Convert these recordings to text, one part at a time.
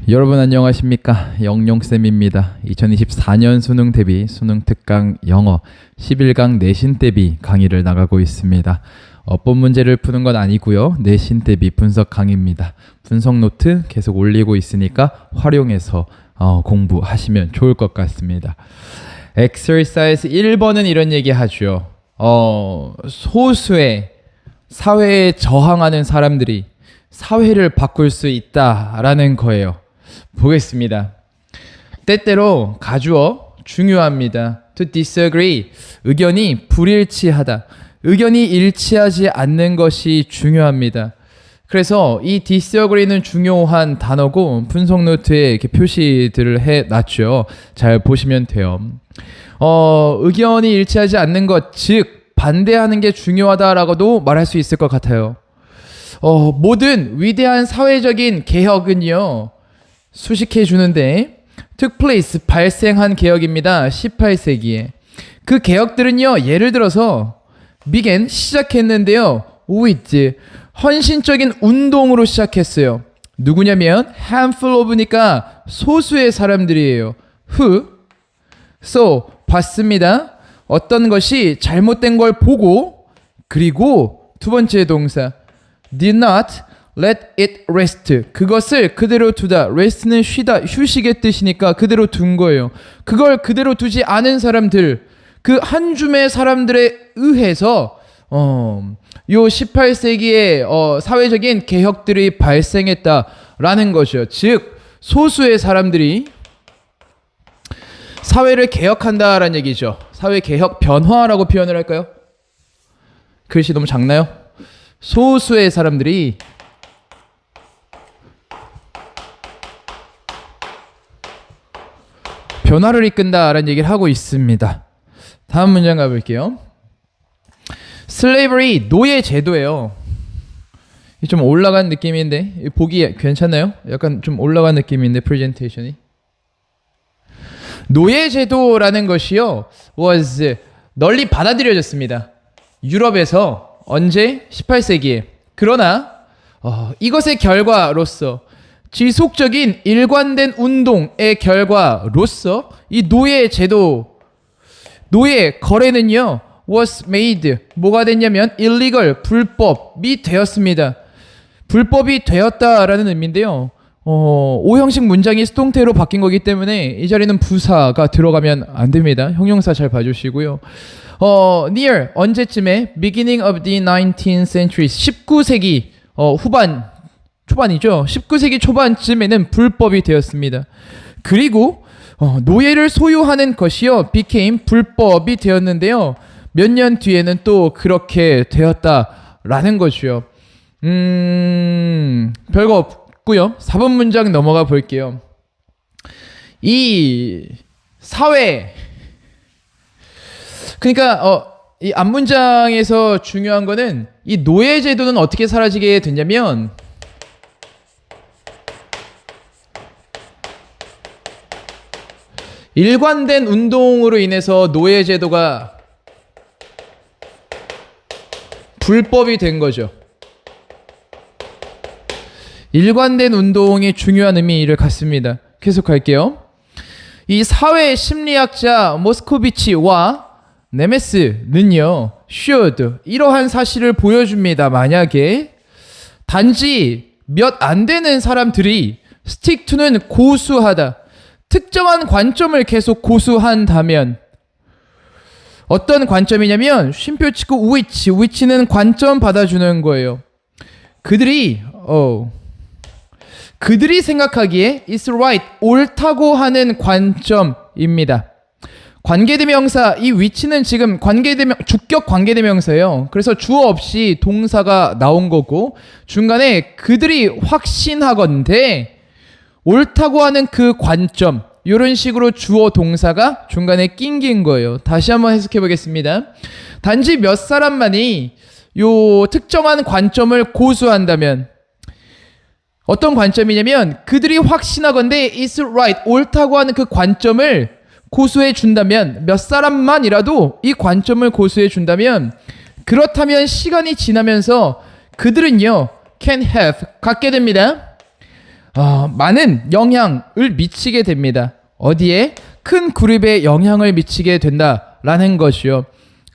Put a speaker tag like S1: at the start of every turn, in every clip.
S1: 여러분 안녕하십니까? 영용쌤입니다. 2024년 수능 대비 수능 특강 영어 11강 내신 대비 강의를 나가고 있습니다. 어법 문제를 푸는 건 아니고요. 내신 대비 분석 강의입니다. 분석 노트 계속 올리고 있으니까 활용해서 공부하시면 좋을 것 같습니다. Exercise 1번은 이런 얘기 하죠. 소수의 사회에 저항하는 사람들이 사회를 바꿀 수 있다라는 거예요. 보겠습니다. 때때로 가주어 중요합니다. To disagree, 의견이 불일치하다. 의견이 일치하지 않는 것이 중요합니다. 그래서 이 disagree는 중요한 단어고 분석 노트에 이렇게 표시들을 해놨죠. 잘 보시면 돼요. 의견이 일치하지 않는 것, 즉 반대하는 게 중요하다라고도 말할 수 있을 것 같아요. 모든 위대한 사회적인 개혁은요, 수식해 주는데 took place, 발생한 개혁입니다. 18세기에. 그 개혁들은요, 예를 들어서 began, 시작했는데요, with, 헌신적인 운동으로 시작했어요. 누구냐면 handful of니까 소수의 사람들이에요. who, so, 봤습니다. 어떤 것이 잘못된 걸 보고, 그리고 두 번째 동사 did not let it rest. 그것을 그대로 두다. rest는 쉬다, 휴식의 뜻이니까 그대로 둔 거예요. 그걸 그대로 두지 않은 사람들, 그 한 줌의 사람들에 의해서 요 18세기에 사회적인 개혁들이 발생했다라는 것이요. 즉 소수의 사람들이 사회를 개혁한다라는 얘기죠. 사회 개혁 변화라고 표현을 할까요? 글씨 너무 작나요? 소수의 사람들이 변화를 이끈다라는 얘기를 하고 있습니다. 다음 문장 가볼게요. Slavery, 노예 제도예요. 좀 올라간 느낌인데 보기 괜찮나요? 약간 좀 올라간 느낌인데 프레젠테이션이. 노예 제도라는 것이요, was 널리 받아들여졌습니다. 유럽에서 언제? 18세기에. 그러나 이것의 결과로서 지속적인 일관된 운동의 결과로서 이 노예 제도, 노예 거래는요, was made, 뭐가 됐냐면 illegal, 불법이 되었습니다. 불법이 되었다라는 의미인데요. 오형식 문장이 수동태로 바뀐 거기 때문에 이 자리는 부사가 들어가면 안 됩니다. 형용사 잘 봐주시고요. near, 언제쯤에 beginning of the 19th century, 19세기 초반이죠. 19세기 초반쯤에는 불법이 되었습니다. 그리고 노예를 소유하는 것이요, became, 불법이 되었는데요. 몇 년 뒤에는 또 그렇게 되었다라는 것이요. 별거 없고요. 4번 문장 넘어가 볼게요. 이 사회, 그러니까 이 앞문장에서 중요한 거는 이 노예 제도는 어떻게 사라지게 됐냐면 일관된 운동으로 인해서 노예 제도가 불법이 된 거죠. 일관된 운동이 중요한 의미를 갖습니다. 계속할게요. 이 사회 심리학자 모스코비치와 네메스는요, should, 이러한 사실을 보여줍니다. 만약에 단지 몇 안 되는 사람들이 stick to는 고수하다, 특정한 관점을 계속 고수한다면, 어떤 관점이냐면 쉼표 치고 which는 관점 받아주는 거예요. 그들이 생각하기에 is right, 옳다고 하는 관점입니다. 관계대명사, 이 which는 지금 주격 관계대명사예요. 그래서 주어 없이 동사가 나온 거고, 중간에 그들이 확신하건대 옳다고 하는 그 관점, 이런 식으로 주어 동사가 중간에 낑긴 거예요. 다시 한번 해석해 보겠습니다. 단지 몇 사람만이 요 특정한 관점을 고수한다면, 어떤 관점이냐면 그들이 확신하건대 is right, 옳다고 하는 그 관점을 고수해 준다면, 몇 사람만이라도 이 관점을 고수해 준다면, 그렇다면 시간이 지나면서 그들은요 can have, 갖게 됩니다. 많은 영향을 미치게 됩니다. 어디에? 큰 그룹에 영향을 미치게 된다라는 것이요.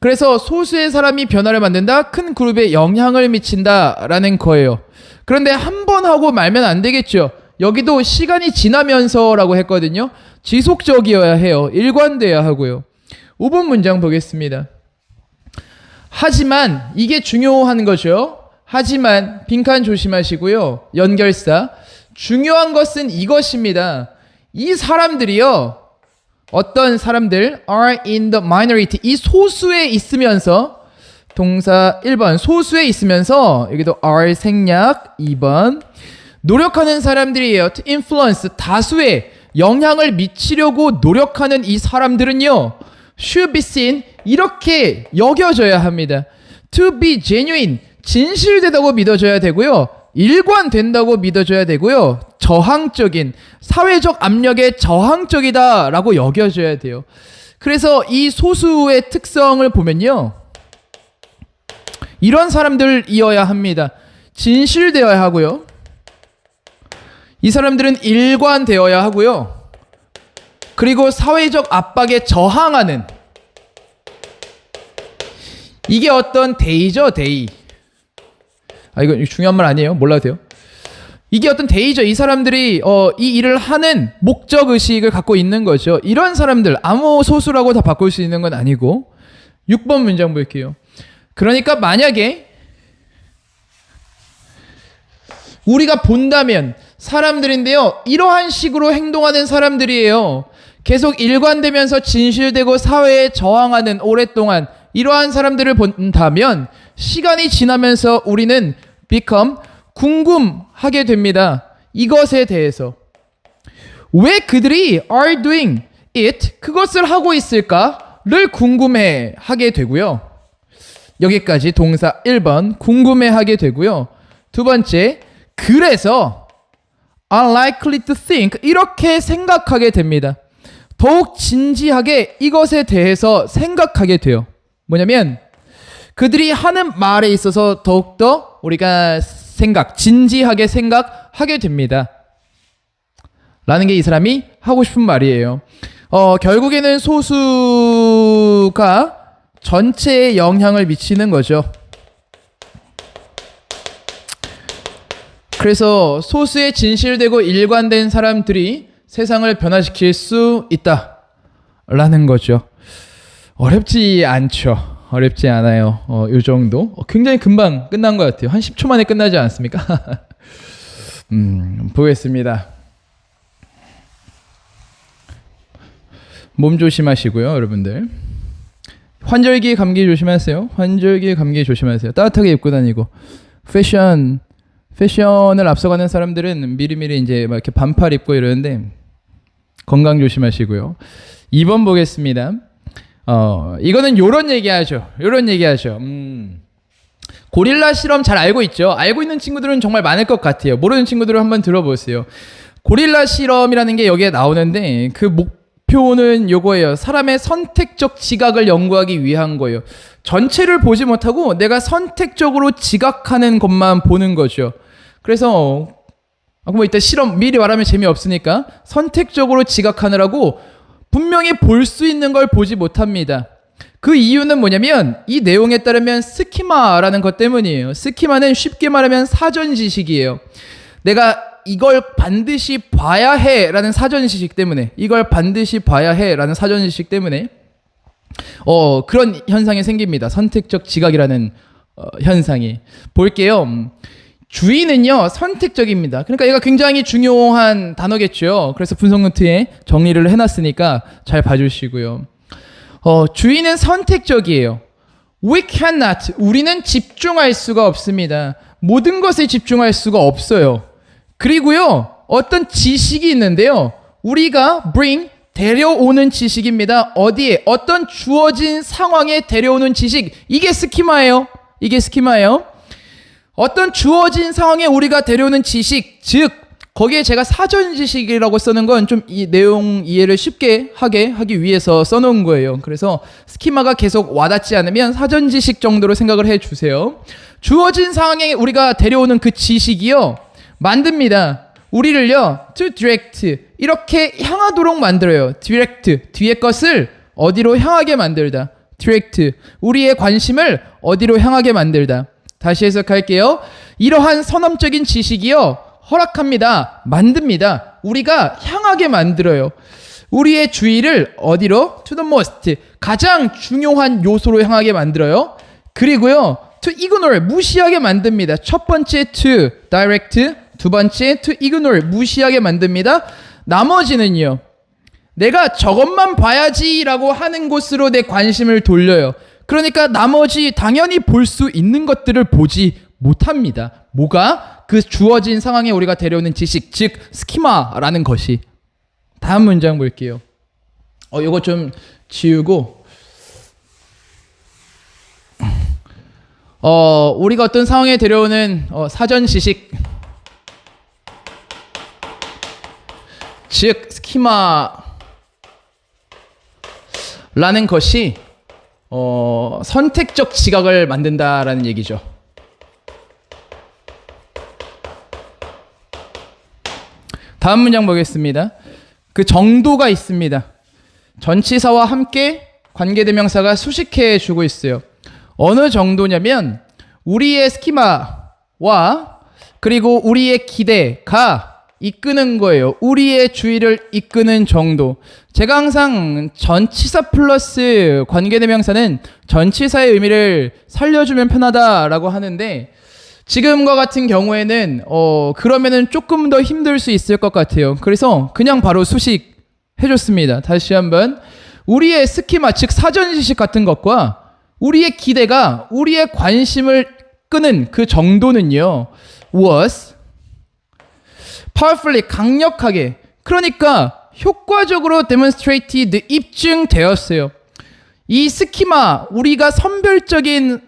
S1: 그래서 소수의 사람이 변화를 만든다, 큰 그룹에 영향을 미친다라는 거예요. 그런데 한 번 하고 말면 안 되겠죠. 여기도 시간이 지나면서라고 했거든요. 지속적이어야 해요. 일관돼야 하고요. 5번 문장 보겠습니다. 하지만 이게 중요한 거죠. 하지만 빈칸 조심하시고요. 연결사. 중요한 것은 이것입니다. 이 사람들이요. 어떤 사람들 are in the minority. 이 소수에 있으면서 동사 1번 소수에 있으면서 여기도 are 생략 2번 노력하는 사람들이에요. to influence 다수에 영향을 미치려고 노력하는 이 사람들은요. should be seen 이렇게 여겨져야 합니다. to be genuine 진실되다고 믿어져야 되고요. 일관된다고 믿어져야 되고요. 저항적인 사회적 압력에 저항적이다라고 여겨져야 돼요. 그래서 이 소수의 특성을 보면요. 이런 사람들이어야 합니다. 진실되어야 하고요. 이 사람들은 일관되어야 하고요. 그리고 사회적 압박에 저항하는 이게 어떤 대의죠, 대의. 이거 중요한 말 아니에요. 몰라도 돼요. 이게 어떤 대의죠. 이 사람들이 이 일을 하는 목적의식을 갖고 있는 거죠. 이런 사람들 아무 소수라고 다 바꿀 수 있는 건 아니고 6번 문장 볼게요. 그러니까 만약에 우리가 본다면 사람들인데요. 이러한 식으로 행동하는 사람들이에요. 계속 일관되면서 진실되고 사회에 저항하는 오랫동안 이러한 사람들을 본다면 시간이 지나면서 우리는 become 궁금하게 됩니다. 이것에 대해서. 왜 그들이 are doing it 그것을 하고 있을까를 궁금해 하게 되고요. 여기까지 동사 1번 궁금해 하게 되고요. 두 번째 그래서 are likely to think 이렇게 생각하게 됩니다. 더욱 진지하게 이것에 대해서 생각하게 돼요. 뭐냐면 그들이 하는 말에 있어서 더욱더 우리가 진지하게 생각하게 됩니다. 라는 게 이 사람이 하고 싶은 말이에요. 결국에는 소수가 전체에 영향을 미치는 거죠. 그래서 소수에 진실되고 일관된 사람들이 세상을 변화시킬 수 있다. 라는 거죠. 어렵지 않죠. 어렵지 않아요. 요 정도. 굉장히 금방 끝난 것 같아요. 한 10초 만에 끝나지 않습니까? 보겠습니다. 몸 조심하시고요, 여러분들. 환절기 감기 조심하세요. 환절기 감기 조심하세요. 따뜻하게 입고 다니고. 패션을 앞서가는 사람들은 미리미리 이제 막 이렇게 반팔 입고 이러는데 건강 조심하시고요. 2번 보겠습니다. 이거는 요런 얘기하죠. 고릴라 실험 잘 알고 있죠? 알고 있는 친구들은 정말 많을 것 같아요. 모르는 친구들은 한번 들어보세요. 고릴라 실험이라는 게 여기에 나오는데 그 목표는 요거예요. 사람의 선택적 지각을 연구하기 위한 거예요. 전체를 보지 못하고 내가 선택적으로 지각하는 것만 보는 거죠. 그래서 뭐 이따 실험 미리 말하면 재미없으니까 선택적으로 지각하느라고 분명히 볼 수 있는 걸 보지 못합니다. 그 이유는 뭐냐면 이 내용에 따르면 스키마라는 것 때문이에요. 스키마는 쉽게 말하면 사전 지식이에요. 내가 이걸 반드시 봐야 해라는 사전 지식 때문에 그런 현상이 생깁니다. 선택적 지각이라는 현상이. 볼게요. 주의는요 선택적입니다. 그러니까 얘가 굉장히 중요한 단어겠죠. 그래서 분석 노트에 정리를 해놨으니까 잘 봐주시고요. 주의는 선택적이에요. We cannot 우리는 집중할 수가 없습니다. 모든 것에 집중할 수가 없어요. 그리고요 어떤 지식이 있는데요. 우리가 bring 데려오는 지식입니다. 어디에? 어떤 주어진 상황에 데려오는 지식. 이게 스키마예요. 어떤 주어진 상황에 우리가 데려오는 지식, 즉 거기에 제가 사전 지식이라고 쓰는 건 좀 이 내용 이해를 쉽게 하기 위해서 써놓은 거예요. 그래서 스키마가 계속 와닿지 않으면 사전 지식 정도로 생각을 해주세요. 주어진 상황에 우리가 데려오는 그 지식이요 만듭니다. 우리를요 to direct 이렇게 향하도록 만들어요. direct 뒤에 것을 어디로 향하게 만들다. direct 우리의 관심을 어디로 향하게 만들다. 다시 해석할게요. 이러한 선언적인 지식이요 허락합니다. 만듭니다. 우리가 향하게 만들어요. 우리의 주의를 어디로? to the most 가장 중요한 요소로 향하게 만들어요. 그리고요 to ignore 무시하게 만듭니다. 첫 번째 to direct 두 번째 to ignore 무시하게 만듭니다. 나머지는요 내가 저것만 봐야지 라고 하는 곳으로 내 관심을 돌려요. 그러니까 나머지 당연히 볼 수 있는 것들을 보지 못합니다. 뭐가? 그 주어진 상황에 우리가 데려오는 지식, 즉 스키마라는 것이. 다음 문장 볼게요. 이거 좀 지우고 우리가 어떤 상황에 데려오는 사전 지식, 즉 스키마라는 것이 선택적 지각을 만든다라는 얘기죠. 다음 문장 보겠습니다. 그 정도가 있습니다. 전치사와 함께 관계대명사가 수식해 주고 있어요. 어느 정도냐면 우리의 스키마와 그리고 우리의 기대가 이끄는 거예요. 우리의 주의를 이끄는 정도. 제가 항상 전치사 플러스 관계대명사는 전치사의 의미를 살려주면 편하다라고 하는데 지금과 같은 경우에는 그러면은 조금 더 힘들 수 있을 것 같아요. 그래서 그냥 바로 수식 해줬습니다. 다시 한번 우리의 스키마 즉 사전 지식 같은 것과 우리의 기대가 우리의 관심을 끄는 그 정도는요 was powerfully 강력하게 그러니까 효과적으로 demonstrated 입증되었어요. 이 스키마 우리가 선별적인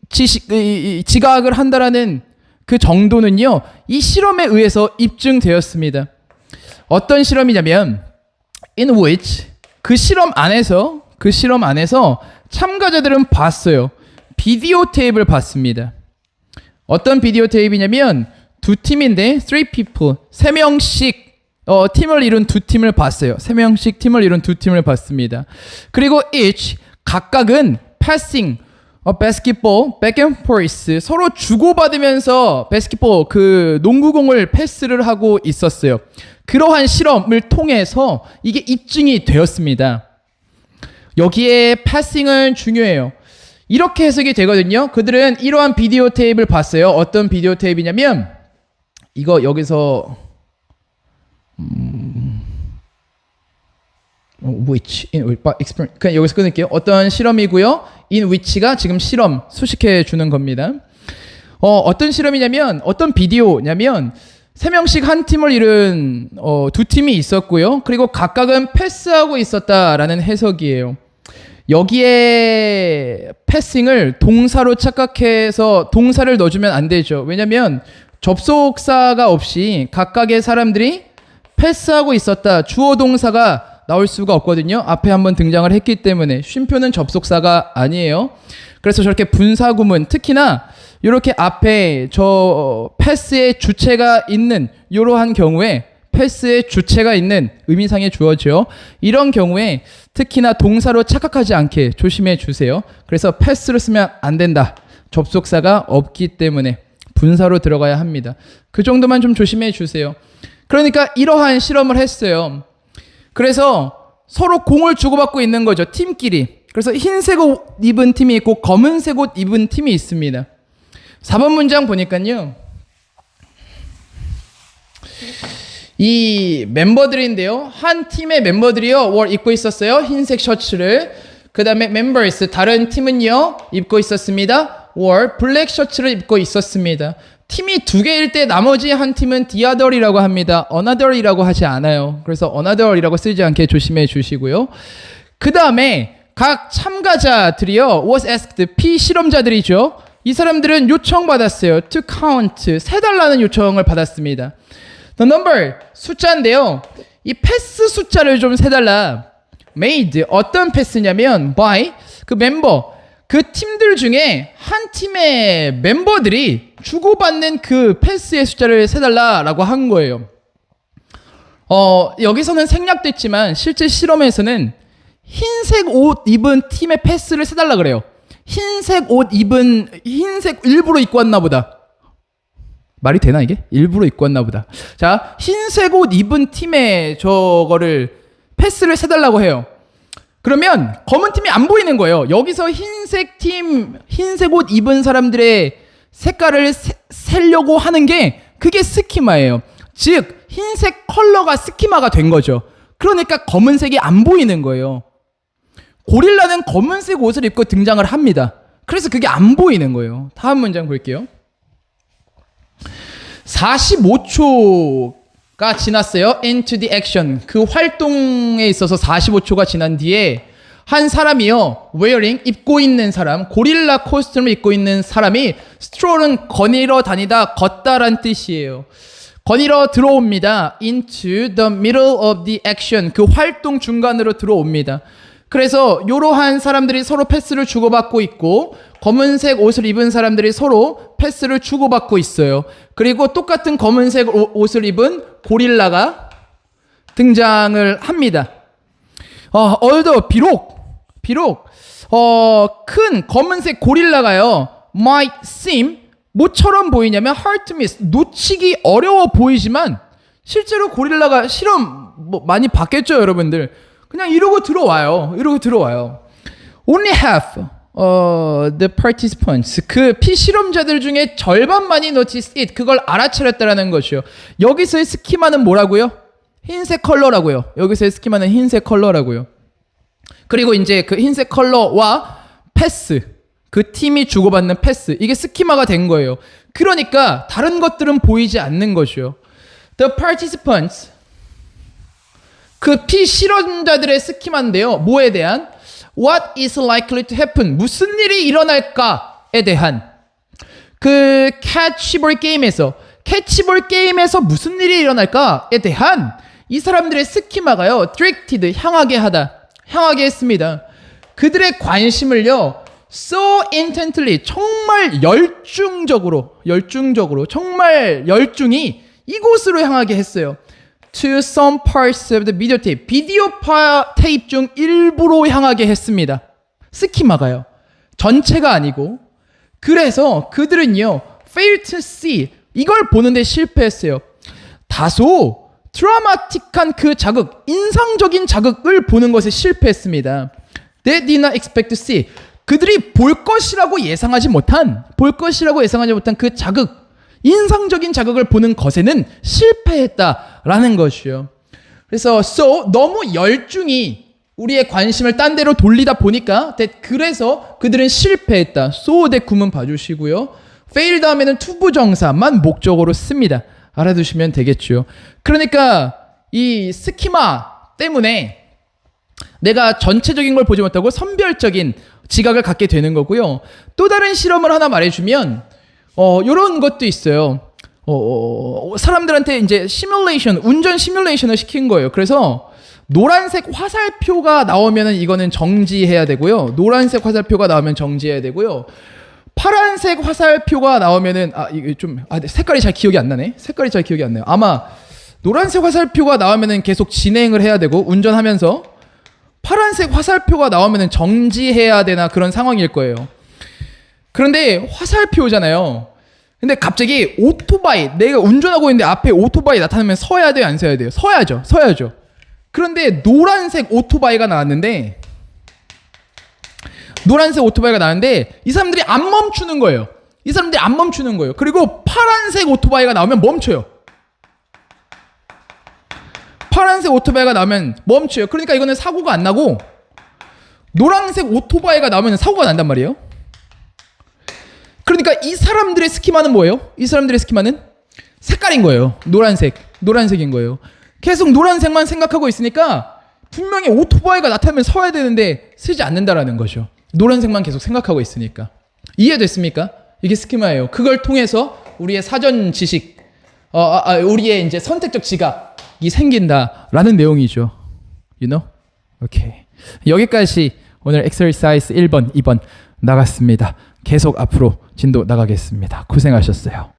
S1: 지각을 한다라는 그 정도는요 이 실험에 의해서 입증되었습니다. 어떤 실험이냐면 in which 그 실험 안에서 참가자들은 봤어요. 비디오 테이프를 봤습니다. 어떤 비디오 테이프냐면 두 팀인데 three people 3명씩 팀을 이룬 두 팀을 봤어요. 3명씩 팀을 이룬 두 팀을 봤습니다. 그리고 each 각각은 passing basketball back and forth 서로 주고받으면서 basketball 그 농구공을 패스를 하고 있었어요. 그러한 실험을 통해서 이게 입증이 되었습니다. 여기에 passing은 중요해요. 이렇게 해석이 되거든요. 그들은 이러한 비디오 테이프를 봤어요. 어떤 비디오 테이프냐면 이거 여기서 which 그냥 여기서 끊을게요. 어떤 실험이고요. in which가 지금 실험 수식해 주는 겁니다. 어떤 실험이냐면 어떤 비디오냐면 3명씩 한 팀을 이룬 두 팀이 있었고요. 그리고 각각은 패스하고 있었다라는 해석이에요. 여기에 패싱을 동사로 착각해서 동사를 넣어주면 안 되죠. 왜냐면 접속사가 없이 각각의 사람들이 패스하고 있었다. 주어 동사가 나올 수가 없거든요. 앞에 한번 등장을 했기 때문에 쉼표는 접속사가 아니에요. 그래서 저렇게 분사구문 특히나 이렇게 앞에 저 패스의 주체가 있는 이러한 경우에 패스의 주체가 있는 의미상의 주어죠. 이런 경우에 특히나 동사로 착각하지 않게 조심해 주세요. 그래서 패스를 쓰면 안 된다. 접속사가 없기 때문에 분사로 들어가야 합니다. 그 정도만 좀 조심해 주세요. 그러니까 이러한 실험을 했어요. 그래서 서로 공을 주고받고 있는 거죠. 팀끼리. 그래서 흰색 옷 입은 팀이 있고 검은색 옷 입은 팀이 있습니다. 4번 문장 보니까요. 이 멤버들인데요. 한 팀의 멤버들이요. 입고 있었어요. 흰색 셔츠를. 그 다음에 members 다른 팀은요. 입고 있었습니다. 블랙 셔츠를 입고 있었습니다. 팀이 두 개일 때 나머지 한 팀은 the other이라고 합니다. another이라고 하지 않아요. 그래서 another이라고 쓰지 않게 조심해 주시고요. 그 다음에 각 참가자들이요. was asked 피실험자들이죠. 이 사람들은 요청받았어요. to count 세달라는 요청을 받았습니다. The number 숫자인데요. 이 패스 숫자를 좀 세달라. made 어떤 패스냐면 by 그 멤버 그 팀들 중에 한 팀의 멤버들이 주고받는 그 패스의 숫자를 세달라라고 한 거예요. 여기서는 생략됐지만 실제 실험에서는 흰색 옷 입은 팀의 패스를 세달라 그래요. 흰색 일부러 입고 왔나 보다. 말이 되나 이게? 일부러 입고 왔나 보다. 자, 흰색 옷 입은 팀에 저거를 패스를 세달라고 해요. 그러면 검은 팀이 안 보이는 거예요. 여기서 흰색 옷 입은 사람들의 색깔을 세려고 하는 게 그게 스키마예요. 즉 흰색 컬러가 스키마가 된 거죠. 그러니까 검은색이 안 보이는 거예요. 고릴라는 검은색 옷을 입고 등장을 합니다. 그래서 그게 안 보이는 거예요. 다음 문장 볼게요. 45초가 지났어요. into the action. 그 활동에 있어서 45초가 지난 뒤에 한 사람이요. wearing, 입고 있는 사람, 고릴라 코스튬을 입고 있는 사람이 stroll은 거닐어 다니다, 걷다란 뜻이에요. 거닐어 들어옵니다. into the middle of the action. 그 활동 중간으로 들어옵니다. 그래서 이러한 사람들이 서로 패스를 주고받고 있고 검은색 옷을 입은 사람들이 서로 패스를 주고받고 있어요. 그리고 똑같은 검은색 옷을 입은 고릴라가 등장을 합니다. although 비록 큰 검은색 고릴라가요 might seem 뭐처럼 보이냐면 hard to miss 놓치기 어려워 보이지만 실제로 고릴라가 실험 많이 봤겠죠 여러분들. 그냥 이러고 들어와요. Only half the participants 그 피실험자들 중에 절반만이 noticed it 그걸 알아차렸다라는 것이요. 여기서의 스키마는 뭐라고요? 흰색 컬러라고요. 여기서의 스키마는 흰색 컬러라고요. 그리고 이제 그 흰색 컬러와 패스 그 팀이 주고받는 패스 이게 스키마가 된 거예요. 그러니까 다른 것들은 보이지 않는 것이요. The participants 그 피실험자들의 스키마인데요. 뭐에 대한? What is likely to happen? 무슨 일이 일어날까에 대한 그 캐치볼 게임에서 무슨 일이 일어날까에 대한 이 사람들의 스키마가요. directed, 향하게 했습니다. 그들의 관심을요. so intently, 정말 열중적으로 정말 열중히 이곳으로 향하게 했어요. to some parts of the videotape. 비디오 테이프 중 일부로 향하게 했습니다. 스키마가요. 전체가 아니고. 그래서 그들은요. failed to see. 이걸 보는데 실패했어요. 다소 드라마틱한 그 자극, 인상적인 자극을 보는 것에 실패했습니다. They did not expect to see. 그들이 볼 것이라고 예상하지 못한 그 자극, 인상적인 자극을 보는 것에는 실패했다라는 것이요. 그래서 so 너무 열중히 우리의 관심을 딴 데로 돌리다 보니까 그래서 그들은 실패했다. so that 구문 봐주시고요. fail 다음에는 투부정사만 목적어로 씁니다. 알아두시면 되겠죠. 그러니까 이 스키마 때문에 내가 전체적인 걸 보지 못하고 선별적인 지각을 갖게 되는 거고요. 또 다른 실험을 하나 말해주면 요런 것도 있어요. 사람들한테 이제 운전 시뮬레이션을 시킨 거예요. 그래서 노란색 화살표가 나오면은 이거는 정지해야 되고요. 노란색 화살표가 나오면 정지해야 되고요. 파란색 화살표가 나오면은 이게 좀 색깔이 잘 기억이 안 나네. 아마 노란색 화살표가 나오면은 계속 진행을 해야 되고 운전하면서 파란색 화살표가 나오면은 정지해야 되나 그런 상황일 거예요. 그런데 화살표잖아요. 근데 갑자기 오토바이 내가 운전하고 있는데 앞에 오토바이 나타나면 서야 돼요, 안 서야 돼요? 서야죠. 그런데 노란색 오토바이가 나왔는데 이 사람들이 안 멈추는 거예요. 그리고 파란색 오토바이가 나오면 멈춰요. 그러니까 이거는 사고가 안 나고 노란색 오토바이가 나오면 사고가 난단 말이에요. 그러니까 이 사람들의 스키마는 뭐예요? 이 사람들의 스키마는 색깔인 거예요. 노란색인 거예요. 계속 노란색만 생각하고 있으니까 분명히 오토바이가 나타나면 서야 되는데 서지 않는다라는 거죠. 노란색만 계속 생각하고 있으니까. 이해됐습니까? 이게 스키마예요. 그걸 통해서 우리의 사전 지식, 우리의 이제 선택적 지각이 생긴다라는 내용이죠. You know? 오케이. 여기까지 오늘 exercise 1번, 2번 나갔습니다. 계속 앞으로 진도 나가겠습니다. 고생하셨어요.